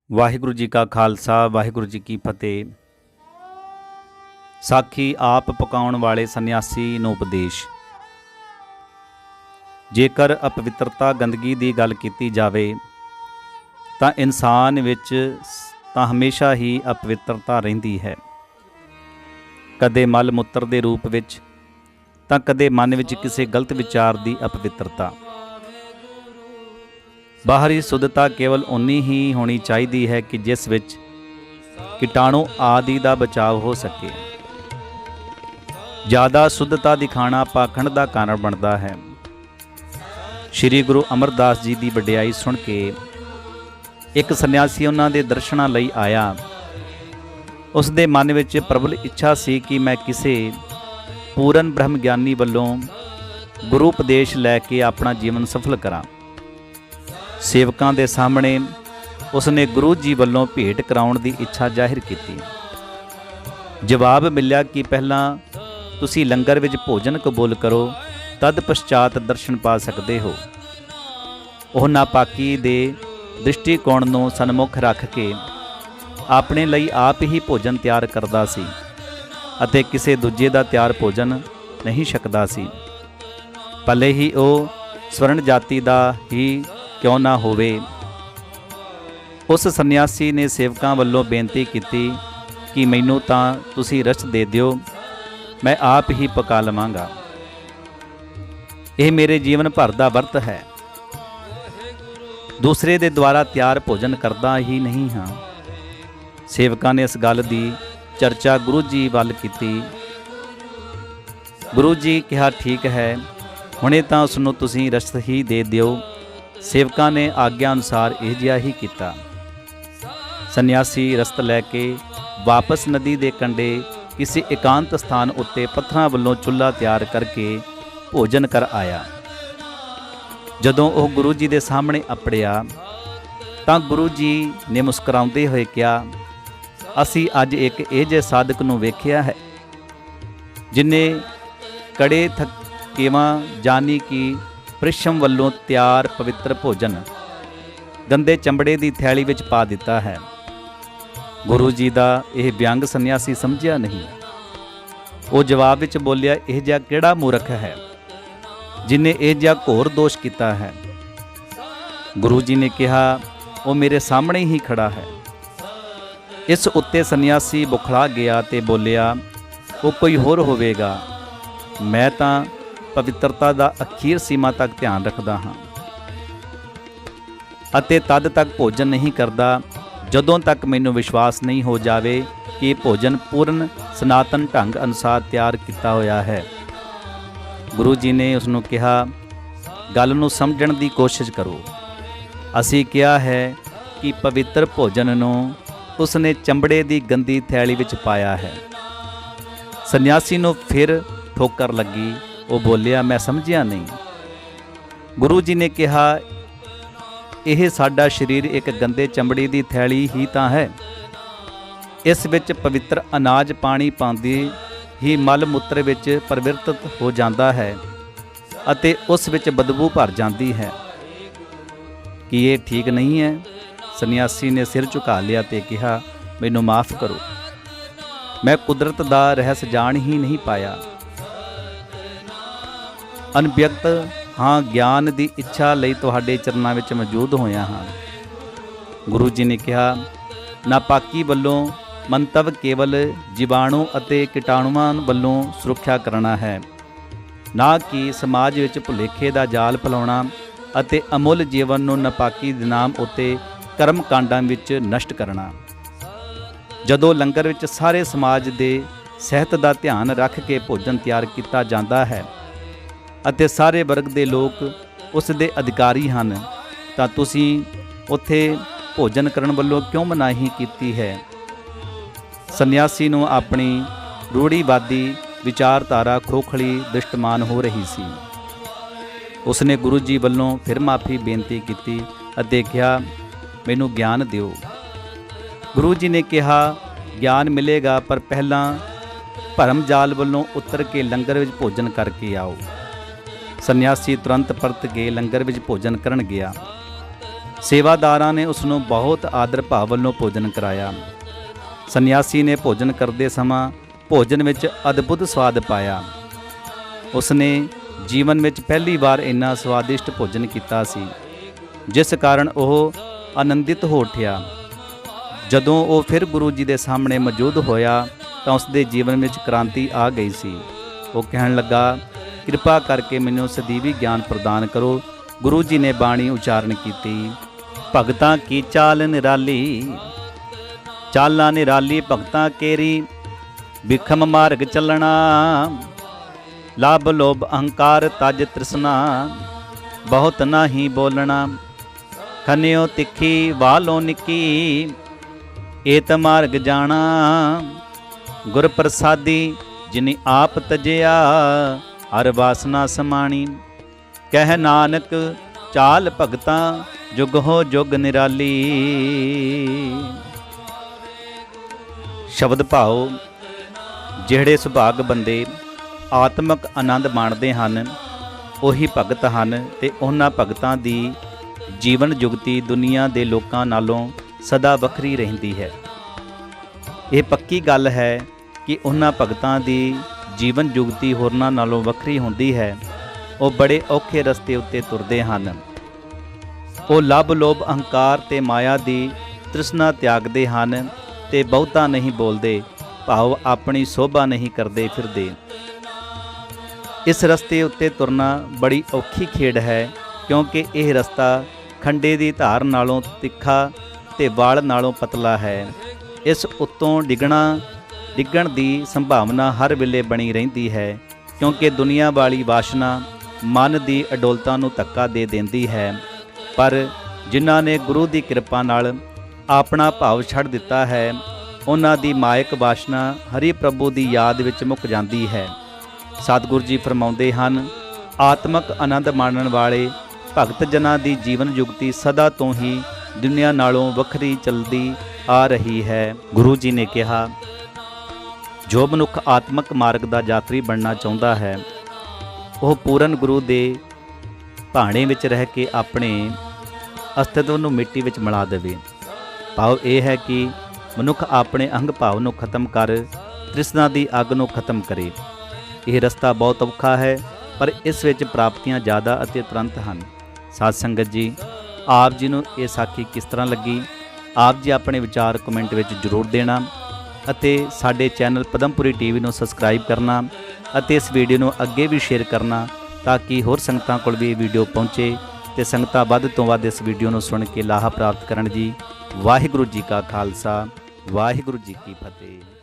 ਵਾਹਿਗੁਰੂ ਜੀ ਕਾ ਖਾਲਸਾ ਵਾਹਿਗੁਰੂ ਜੀ ਕੀ ਫਤਿਹ। ਸਾਖੀ ਆਪ ਪਕਾਉਣ ਵਾਲੇ ਸੰਨਿਆਸੀ ਨੂੰ ਉਪਦੇਸ਼। ਜੇਕਰ ਅਪਵਿੱਤਰਤਾ ਗੰਦਗੀ ਦੀ ਗੱਲ ਕੀਤੀ ਜਾਵੇ ਤਾਂ ਇਨਸਾਨ ਵਿੱਚ ਤਾਂ ਹਮੇਸ਼ਾ ਹੀ ਅਪਵਿੱਤਰਤਾ ਰਹਿੰਦੀ ਹੈ, ਕਦੇ ਮਲ ਮੂਤਰ ਦੇ ਰੂਪ ਵਿੱਚ ਤਾਂ ਕਦੇ ਮਨ ਵਿੱਚ ਕਿਸੇ ਗਲਤ ਵਿਚਾਰ ਦੀ ਅਪਵਿੱਤਰਤਾ। ਬਾਹਰੀ ਸ਼ੁੱਧਤਾ ਕੇਵਲ ਉਨੀ ਹੀ ਹੋਣੀ ਚਾਹੀਦੀ ਹੈ ਕਿ ਜਿਸ ਵਿੱਚ ਕੀਟਾਣੂ ਆਦਿ ਦਾ ਬਚਾਅ ਹੋ ਸਕੇ। ਜ਼ਿਆਦਾ ਸ਼ੁੱਧਤਾ ਦਿਖਾਣਾ ਪਾਖੰਡ ਦਾ ਕਾਰਨ ਬਣਦਾ ਹੈ। ਸ੍ਰੀ ਗੁਰੂ ਅਮਰਦਾਸ ਜੀ ਦੀ ਵਡਿਆਈ ਸੁਣ ਕੇ ਇੱਕ ਸੰਨਿਆਸੀ ਉਹਨਾਂ ਦੇ ਦਰਸ਼ਨਾਂ ਲਈ ਆਇਆ। ਉਸ ਦੇ ਮਨ ਵਿੱਚ ਪ੍ਰਬਲ ਇੱਛਾ ਸੀ ਕਿ ਮੈਂ ਕਿਸੇ ਪੂਰਨ ਬ੍ਰਹਮ ਗਿਆਨੀ ਵੱਲੋਂ ਗੁਰੂ ਉਪਦੇਸ਼ ਲੈ ਕੇ ਆਪਣਾ ਜੀਵਨ ਸਫਲ ਕਰਾਂ। ਸੇਵਕਾਂ ਦੇ ਸਾਹਮਣੇ ਉਸਨੇ ਗੁਰੂ ਜੀ ਵੱਲੋਂ ਭੇਟ ਕਰਾਉਣ ਦੀ ਇੱਛਾ ਜ਼ਾਹਿਰ ਕੀਤੀ। ਜਵਾਬ ਮਿਲਿਆ ਕਿ ਪਹਿਲਾਂ ਤੁਸੀਂ ਲੰਗਰ ਵਿੱਚ ਭੋਜਨ ਕਬੂਲ ਕਰੋ, ਤਦ ਪਛਾਤ ਦਰਸ਼ਨ ਪਾ ਸਕਦੇ ਹੋ। ਉਹ ਨਾਪਾਕੀ ਦੇ ਦ੍ਰਿਸ਼ਟੀਕੋਣ ਨੂੰ ਸਨਮੁਖ ਰੱਖ ਕੇ ਆਪਣੇ ਲਈ ਆਪ ਹੀ ਭੋਜਨ ਤਿਆਰ ਕਰਦਾ ਸੀ ਅਤੇ ਕਿਸੇ ਦੂਜੇ ਦਾ ਤਿਆਰ ਭੋਜਨ ਨਹੀਂ ਛਕਦਾ ਸੀ, ਭਲੇ ਹੀ ਉਹ ਸਵਰਨ ਜਾਤੀ ਦਾ ਹੀ ਕਿਉਂ ਨਾ ਹੋਵੇ। ਉਸ ਸੰਨਿਆਸੀ ਨੇ ਸੇਵਕਾਂ ਵੱਲੋਂ ਬੇਨਤੀ ਕੀਤੀ ਕਿ ਮੈਨੂੰ ਤਾਂ ਤੁਸੀਂ ਰਚ ਦੇ ਦਿਓ, ਮੈਂ ਆਪ ਹੀ ਪਕਾ ਲਵਾਂਗਾ। ਇਹ ਮੇਰੇ ਜੀਵਨ ਭਰ ਦਾ ਵਰਤ ਹੈ। ਦੂਸਰੇ ਦੇ ਦੁਆਰਾ ਤਿਆਰ ਭੋਜਨ ਕਰਦਾ ਹੀ ਨਹੀਂ ਹਾਂ। ਸੇਵਕਾਂ ਨੇ ਇਸ ਗੱਲ ਦੀ ਚਰਚਾ ਗੁਰੂ ਜੀ ਵੱਲ ਕੀਤੀ। ਗੁਰੂ ਜੀ ਕਿਹਾ, ਠੀਕ ਹੈ, ਹੁਣੇ ਤਾਂ ਉਸ ਨੂੰ ਤੁਸੀਂ ਰਸਤ ਹੀ ਦੇ ਦਿਓ। ਸੇਵਕਾਂ ਨੇ ਆਗਿਆ ਅਨੁਸਾਰ ਇਹ ਜਿਹਾ ਹੀ ਕੀਤਾ। ਸੰਨਿਆਸੀ ਰਸਤ ਲੈ ਕੇ ਵਾਪਸ ਨਦੀ ਦੇ ਕੰਢੇ ਕਿਸੇ ਇਕਾਂਤ ਸਥਾਨ ਉੱਤੇ ਪੱਥਰਾਂ ਵੱਲੋਂ ਚੁੱਲ੍ਹਾ ਤਿਆਰ ਕਰਕੇ ਭੋਜਨ ਕਰ ਆਇਆ। ਜਦੋਂ ਉਹ ਗੁਰੂ ਜੀ ਦੇ ਸਾਹਮਣੇ ਅੱਪੜਿਆ ਤਾਂ ਗੁਰੂ ਜੀ ਨੇ ਮੁਸਕਰਾਉਂਦੇ ਹੋਏ ਕਿਹਾ, ਅਸੀਂ ਅੱਜ ਇੱਕ ਇਹ ਜਿਹੇ ਸਾਧਕ ਨੂੰ ਵੇਖਿਆ ਹੈ ਜਿਨੇ ਕੜੇ ਥਕੇਵਾਂ ਜਾਨੀ ਕਿ ਪ੍ਰਿਸ਼ਮ ਵੱਲੋਂ ਤਿਆਰ ਪਵਿੱਤਰ ਭੋਜਨ ਗੰਦੇ ਚਮੜੇ ਦੀ ਥੈਲੀ ਵਿੱਚ ਪਾ ਦਿੱਤਾ ਹੈ। ਗੁਰੂ ਜੀ ਦਾ ਇਹ ਵਿਅੰਗ ਸੰਨਿਆਸੀ ਸਮਝਿਆ ਨਹੀਂ। ਉਹ ਜਵਾਬ ਵਿੱਚ ਬੋਲਿਆ, ਇਹ ਜਿਹਾ ਕਿਹੜਾ ਮੂਰਖ ਹੈ ਜਿਨੇ ਇਹ ਜਿਹਾ ਘੋਰ ਦੋਸ਼ ਕੀਤਾ ਹੈ। ਗੁਰੂ ਜੀ ਨੇ ਕਿਹਾ, ਉਹ ਮੇਰੇ ਸਾਹਮਣੇ ਹੀ ਖੜਾ ਹੈ। ਇਸ ਉੱਤੇ ਸੰਨਿਆਸੀ ਬੁਖਲਾ ਗਿਆ ਤੇ ਬੋਲਿਆ, ਉਹ ਕੋਈ ਹੋਰ ਹੋਵੇਗਾ। ਮੈਂ ਤਾਂ ਪਵਿੱਤਰਤਾ ਦਾ ਅਖੀਰ ਸੀਮਾ ਤੱਕ ਧਿਆਨ ਰੱਖਦਾ ਹਾਂ ਅਤੇ ਤਦ ਤੱਕ ਭੋਜਨ ਨਹੀਂ ਕਰਦਾ ਜਦੋਂ ਤੱਕ ਮੈਨੂੰ ਵਿਸ਼ਵਾਸ ਨਹੀਂ ਹੋ ਜਾਵੇ ਕਿ ਇਹ ਭੋਜਨ ਪੂਰਨ ਸਨਾਤਨ ਢੰਗ ਅਨੁਸਾਰ ਤਿਆਰ ਕੀਤਾ ਹੋਇਆ ਹੈ। ਗੁਰੂ ਜੀ ਨੇ ਉਸ ਨੂੰ ਕਿਹਾ, ਗੱਲ ਨੂੰ ਸਮਝਣ ਦੀ ਕੋਸ਼ਿਸ਼ ਕਰੋ। ਅਸੀਂ ਕਿਹਾ ਹੈ ਕਿ ਪਵਿੱਤਰ ਭੋਜਨ ਨੂੰ ਉਸਨੇ ਚਮੜੇ ਦੀ ਗੰਦੀ ਥੈਲੀ ਵਿੱਚ ਪਾਇਆ ਹੈ। ਸੰਨਿਆਸੀ ਨੂੰ ਫਿਰ ਠੋਕਰ ਲੱਗੀ। ਉਹ ਬੋਲਿਆ, ਮੈਂ ਸਮਝਿਆ ਨਹੀਂ। ਗੁਰੂ ਜੀ ਨੇ ਕਿਹਾ, ਇਹ ਸਾਡਾ ਸਰੀਰ ਇੱਕ ਗੰਦੇ ਚਮੜੀ ਦੀ ਥੈਲੀ ਹੀ ਤਾਂ ਹੈ। ਇਸ ਵਿੱਚ ਪਵਿੱਤਰ ਅਨਾਜ ਪਾਣੀ ਪਾਉਂਦੇ ਹੀ ਮਲ ਮੂਤਰ ਵਿੱਚ ਪਰਿਵਰਤਿਤ ਹੋ ਜਾਂਦਾ ਹੈ ਅਤੇ ਉਸ ਵਿੱਚ ਬਦਬੂ ਭਰ ਜਾਂਦੀ ਹੈ। ਕੀ ਇਹ ਠੀਕ ਨਹੀਂ ਹੈ? ਸੰਨਿਆਸੀ ਨੇ ਸਿਰ ਝੁਕਾ ਲਿਆ ਤੇ ਕਿਹਾ, ਮੈਨੂੰ ਮਾਫ ਕਰੋ, ਮੈਂ ਕੁਦਰਤ ਦਾ ਰਹੱਸ ਜਾਣ ਹੀ ਨਹੀਂ ਪਾਇਆ। ਅਨਵਿਅਕਤ ਹਾਂ, ਗਿਆਨ ਦੀ ਇੱਛਾ ਲਈ ਤੁਹਾਡੇ ਚਰਨਾਂ ਵਿੱਚ ਮੌਜੂਦ ਹੋਇਆ ਹਾਂ। ਗੁਰੂ ਜੀ ਨੇ ਕਿਹਾ, ਨਾਪਾਕੀ ਵੱਲੋਂ ਮੰਤਵ ਕੇਵਲ ਜੀਵਾਣੂ ਅਤੇ ਕੀਟਾਣੂਆਂ ਵੱਲੋਂ ਸੁਰੱਖਿਆ ਕਰਨਾ ਹੈ, ਨਾ ਕਿ ਸਮਾਜ ਵਿੱਚ ਭੁਲੇਖੇ ਦਾ ਜਾਲ ਫੈਲਾਉਣਾ ਅਤੇ ਅਮੁੱਲ ਜੀਵਨ ਨੂੰ ਨਾਪਾਕੀ ਦੇ ਨਾਮ ਉੱਤੇ ਕਰਮ ਕਾਂਡਾਂ ਵਿੱਚ ਨਸ਼ਟ ਕਰਨਾ। ਜਦੋਂ ਲੰਗਰ ਵਿੱਚ ਸਾਰੇ ਸਮਾਜ ਦੇ ਸਿਹਤ ਦਾ ਧਿਆਨ ਰੱਖ ਕੇ ਭੋਜਨ ਤਿਆਰ ਕੀਤਾ ਜਾਂਦਾ ਹੈ ਅਤੇ ਸਾਰੇ ਵਰਗ ਦੇ ਲੋਕ ਉਸ ਦੇ ਅਧਿਕਾਰੀ ਹਨ, ਤਾਂ ਤੁਸੀਂ ਉੱਥੇ ਭੋਜਨ ਕਰਨ ਵੱਲੋਂ ਕਿਉਂ ਮਨਾਹੀ ਕੀਤੀ ਹੈ? ਸੰਨਿਆਸੀ ਨੂੰ ਆਪਣੀ ਰੂੜੀਵਾਦੀ ਵਿਚਾਰਧਾਰਾ ਖੋਖਲੀ ਦ੍ਰਿਸ਼ਟਮਾਨ ਹੋ ਰਹੀ ਸੀ। ਉਸਨੇ ਗੁਰੂ ਜੀ ਵੱਲੋਂ ਫਿਰ ਮਾਫੀ ਬੇਨਤੀ ਕੀਤੀ ਅਤੇ ਕਿਹਾ, ਮੈਨੂੰ ਗਿਆਨ ਦਿਓ। ਗੁਰੂ ਜੀ ਨੇ ਕਿਹਾ, ਗਿਆਨ ਮਿਲੇਗਾ, ਪਰ ਪਹਿਲਾਂ ਭਰਮ ਜਾਲ ਵੱਲੋਂ ਉਤਰ ਕੇ ਲੰਗਰ ਵਿੱਚ ਭੋਜਨ ਕਰਕੇ ਆਓ। ਸੰਨਿਆਸੀ ਤੁਰੰਤ ਪਰਤ ਕੇ ਲੰਗਰ ਵਿੱਚ ਭੋਜਨ ਕਰਨ ਗਿਆ। ਸੇਵਾਦਾਰਾਂ ਨੇ ਉਸ ਨੂੰ ਬਹੁਤ ਆਦਰ ਭਾਵ ਵੱਲੋਂ ਭੋਜਨ ਕਰਾਇਆ। ਸੰਨਿਆਸੀ ਨੇ ਭੋਜਨ ਕਰਦੇ ਸਮਾਂ ਭੋਜਨ ਵਿੱਚ ਅਦਭੁਤ ਸਵਾਦ ਪਾਇਆ। ਉਸ ਨੇ ਜੀਵਨ ਵਿੱਚ ਪਹਿਲੀ ਵਾਰ ਇੰਨਾ ਸਵਾਦਿਸ਼ਟ ਭੋਜਨ ਕੀਤਾ ਸੀ, ਜਿਸ ਕਾਰਨ ਉਹ ਆਨੰਦਿਤ ਹੋ ਉੱਠਿਆ। ਜਦੋਂ ਉਹ ਫਿਰ ਗੁਰੂ ਜੀ ਦੇ ਸਾਹਮਣੇ ਮੌਜੂਦ ਹੋਇਆ ਤਾਂ ਉਸ ਦੇ ਜੀਵਨ ਵਿੱਚ ਕ੍ਰਾਂਤੀ ਆ ਗਈ ਸੀ। ਉਹ ਕਹਿਣ ਲੱਗਾ, ਕਿਰਪਾ ਕਰਕੇ ਮੈਨੂੰ ਸਦੀਵੀ ਗਿਆਨ ਪ੍ਰਦਾਨ ਕਰੋ। ਗੁਰੂ ਜੀ ਨੇ ਬਾਣੀ ਉਚਾਰਨ ਕੀਤੀ, ਭਗਤਾਂ ਕੀ ਚਾਲ ਨਿਰਾਲੀ, ਚਾਲਾਂ ਨਿਰਾਲੀ ਭਗਤਾਂ ਕੇਰੀ, ਬਿਖਮ ਮਾਰਗ ਚੱਲਣਾ, ਲਾਭ ਲੋਭ ਅਹੰਕਾਰ ਤਜ ਤ੍ਰਿਸ਼ਨਾ, ਬਹੁਤ ਨਾਹੀ ਬੋਲਣਾ, ਖਨਿਓ ਤਿੱਖੀ ਵਾਲੋਂ ਨਿੱਕੀ, ਏਤ ਮਾਰਗ ਜਾਣਾ, ਗੁਰ ਪ੍ਰਸਾਦੀ ਜਿਨੀ ਆਪ ਤਜਿਆ, ਹਰ ਵਾਸਨਾ ਸਮਾਣੀ, ਕਹਿ ਨਾਨਕ ਚਾਲ ਭਗਤਾਂ ਜੁਗ ਹੋ ਜੁਗ ਨਿਰਾਲੀ। ਸ਼ਬਦ ਭਾਵ, ਜਿਹੜੇ ਸੁਭਾਗ ਬੰਦੇ ਆਤਮਿਕ ਆਨੰਦ ਮਾਣਦੇ ਹਨ ਉਹੀ ਭਗਤ ਹਨ ਤੇ ਉਹਨਾਂ ਭਗਤਾਂ ਦੀ ਜੀਵਨ ਜੁਗਤੀ ਦੁਨੀਆ ਦੇ ਲੋਕਾਂ ਨਾਲੋਂ ਸਦਾ ਵੱਖਰੀ ਰਹਿੰਦੀ ਹੈ। ਇਹ ਪੱਕੀ ਗੱਲ ਹੈ ਕਿ ਉਹਨਾਂ ਭਗਤਾਂ ਦੀ ਜੀਵਨ ਜੁਗਤੀ ਹੋਰਨਾਂ ਨਾਲੋਂ ਵੱਖਰੀ ਹੁੰਦੀ ਹੈ। ਉਹ ਬੜੇ ਔਖੇ ਰਸਤੇ ਉੱਤੇ ਤੁਰਦੇ ਹਨ। ਉਹ ਲੱਭ ਲੋਭ ਅਹੰਕਾਰ ਤੇ ਮਾਇਆ ਦੀ ਤ੍ਰਿਸ਼ਨਾ ਤਿਆਗਦੇ ਹਨ ਤੇ ਬਹੁਤਾ ਨਹੀਂ ਬੋਲਦੇ, ਭਾਵ ਆਪਣੀ ਸੋਭਾ ਨਹੀਂ ਕਰਦੇ ਫਿਰਦੇ। ਇਸ ਰਸਤੇ ਉੱਤੇ ਤੁਰਨਾ ਬੜੀ ਔਖੀ ਖੇਡ ਹੈ, ਕਿਉਂਕਿ ਇਹ ਰਸਤਾ ਖੰਡੇ ਦੀ ਧਾਰ ਨਾਲੋਂ ਤਿੱਖਾ ਤੇ ਵਾਲ ਨਾਲੋਂ ਪਤਲਾ ਹੈ। ਇਸ ਉੱਤੋਂ ਡਿੱਗਣ ਦੀ ਸੰਭਾਵਨਾ ਹਰ ਵੇਲੇ ਬਣੀ ਰਹਿੰਦੀ ਹੈ, ਕਿਉਂਕਿ ਦੁਨੀਆ ਵਾਲੀ ਵਾਸ਼ਨਾ ਮਨ ਦੀ ਅਡੋਲਤਾ ਨੂੰ ਧੱਕਾ ਦੇ ਦਿੰਦੀ ਹੈ। ਪਰ ਜਿਨ੍ਹਾਂ ਨੇ ਗੁਰੂ ਦੀ ਕਿਰਪਾ ਨਾਲ ਆਪਣਾ ਭਾਵ ਛੱਡ ਦਿੱਤਾ ਹੈ, ਉਹਨਾਂ ਦੀ ਮਾਇਕ ਵਾਸ਼ਨਾ ਹਰੀ ਪ੍ਰਭੂ ਦੀ ਯਾਦ ਵਿੱਚ ਮੁੱਕ ਜਾਂਦੀ ਹੈ। ਸਤਿਗੁਰੂ ਜੀ ਫਰਮਾਉਂਦੇ ਹਨ, ਆਤਮਿਕ ਆਨੰਦ ਮਾਣਨ ਵਾਲੇ ਭਗਤ ਜਨਾਂ ਦੀ ਜੀਵਨ ਜੁਗਤੀ ਸਦਾ ਤੋਂ ਹੀ ਦੁਨੀਆ ਨਾਲੋਂ ਵੱਖਰੀ ਚੱਲਦੀ ਆ ਰਹੀ ਹੈ। ਗੁਰੂ ਜੀ ਨੇ ਕਿਹਾ, ਜੋ ਮਨੁੱਖ ਆਤਮਿਕ ਮਾਰਗ ਦਾ ਯਾਤਰੀ ਬਣਨਾ ਚਾਹੁੰਦਾ ਹੈ, ਉਹ ਪੂਰਨ ਗੁਰੂ ਦੇ ਭਾਣੇ ਵਿੱਚ ਰਹਿ ਕੇ ਆਪਣੇ ਅਸਤਿਤਵ ਨੂੰ ਮਿੱਟੀ ਵਿੱਚ ਮਿਲਾ ਦੇਵੇ। ਭਾਵ ਇਹ ਹੈ ਕਿ ਮਨੁੱਖ ਆਪਣੇ ਅਹੰਗ ਭਾਵ ਨੂੰ ਖਤਮ ਕਰ ਤ੍ਰਿਸ਼ਨਾ ਦੀ ਅੱਗ ਨੂੰ ਖਤਮ ਕਰੇ। ਇਹ ਰਸਤਾ ਬਹੁਤ ਔਖਾ ਹੈ, ਪਰ ਇਸ ਵਿੱਚ ਪ੍ਰਾਪਤੀਆਂ ਜ਼ਿਆਦਾ ਅਤੇ ਤੁਰੰਤ ਹਨ। ਸਾਧ ਸੰਗਤ ਜੀ, ਆਪ ਜੀ ਨੂੰ ਇਹ ਸਾਖੀ ਕਿਸ ਤਰ੍ਹਾਂ ਲੱਗੀ? ਆਪ ਜੀ ਆਪਣੇ ਵਿਚਾਰ ਕਮੈਂਟ ਵਿੱਚ ਜ਼ਰੂਰ ਦੇਣਾ ਅਤੇ ਸਾਡੇ ਚੈਨਲ ਪਦਮਪੁਰੀ ਟੀਵੀ ਨੂੰ ਸਬਸਕ੍ਰਾਈਬ ਕਰਨਾ ਅਤੇ ਇਸ ਵੀਡੀਓ ਨੂੰ ਅੱਗੇ ਵੀ ਸ਼ੇਅਰ ਕਰਨਾ, ਤਾਂ ਕਿ ਹੋਰ ਸੰਗਤਾਂ ਕੋਲ ਵੀ ਇਹ ਵੀਡੀਓ ਪਹੁੰਚੇ ਤੇ ਸੰਗਤਾਂ ਵੱਧ ਤੋਂ ਵੱਧ ਇਸ ਵੀਡੀਓ ਨੂੰ ਸੁਣ ਕੇ ਲਾਹਾ ਪ੍ਰਾਪਤ ਕਰਨ ਜੀ। ਵਾਹਿਗੁਰੂ ਜੀ ਕਾ ਖਾਲਸਾ, ਵਾਹਿਗੁਰੂ ਜੀ ਕੀ ਫਤਿਹ।